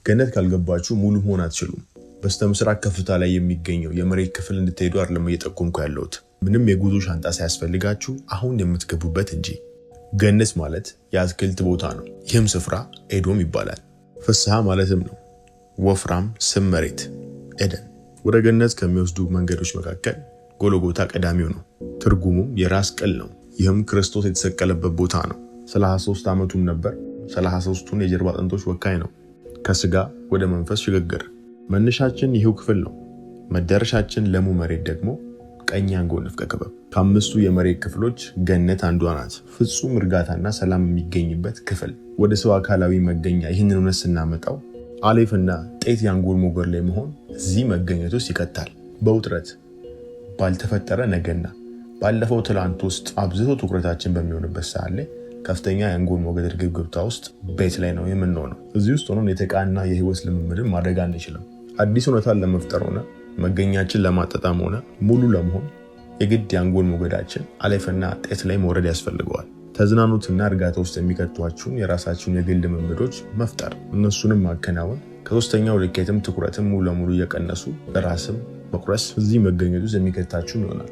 ገነት ካልገባችሁ ሙሉ መሆን አትችሉም። በስተምስራቅ ከፍታ ላይ የሚገኘው የመሬት ክፍል እንድትሄዱ አይደለም እየጠቆምኩ ያለሁት። ምንም የጉዞ ሻንጣ ሳያስፈልጋችሁ አሁን የምትገቡበት እንጂ። ገነት ማለት የአትክልት ቦታ ነው። ይህም ስፍራ ኤዶም ይባላል። ፍስሐ ማለትም ነው። ወፍራም ስም መሬት ኤደን። ወደ ገነት ከሚወስዱ መንገዶች መካከል ጎልጎታ ቀዳሚው ነው። ትርጉሙም የራስ ቅል ነው። ይህም ክርስቶስ የተሰቀለበት ቦታ ነው። 33 ዓመቱም ነበር። 33ቱን የጀርባ አጥንቶች ወካይ ነው። ከስጋ ወደ መንፈስ ሽግግር መነሻችን ይሄው ክፍል ነው። መዳረሻችን ለሙ መሬት ደግሞ ቀኝ አንጎል ንፍቀ ክበብ። ከአምስቱ የመሬት ክፍሎች ገነት አንዷ ናት። ፍጹም እርጋታና ሰላም የሚገኝበት ክፍል። ወደ ሰው አካላዊ መገኛ ይህንን እውነት ስናመጣው አሌፍና ጤት የአንጎል ሞገድ ላይ መሆን እዚህ መገኘት ውስጥ ይከታል። በውጥረት ባልተፈጠረ ነገና ባለፈው ትላንት ውስጥ አብዝቶ ትኩረታችን በሚሆንበት ሰዓት ላይ ከፍተኛ የአንጎል ሞገድ እርግብግብታ ውስጥ ቤት ላይ ነው የምንሆነው። እዚህ ውስጥ ሆነን የተቃና የህይወት ልምምድን ማድረግ አንችልም። አዲስ እውነታን ለመፍጠር ሆነ መገኛችን ለማጣጣም ሆነ ሙሉ ለመሆን የግድ የአንጎል ሞገዳችን አሌፍና ጤት ላይ መውረድ ያስፈልገዋል። ተዝናኖትና እርጋታ ውስጥ የሚከቷችሁን የራሳችሁን የግል ልምምዶች መፍጠር፣ እነሱንም ማከናወን፣ ከሶስተኛው ልኬትም ትኩረትም ሙሉ ለሙሉ እየቀነሱ በራስም መቁረስ እዚህ መገኘት ውስጥ የሚከታችሁን ይሆናል።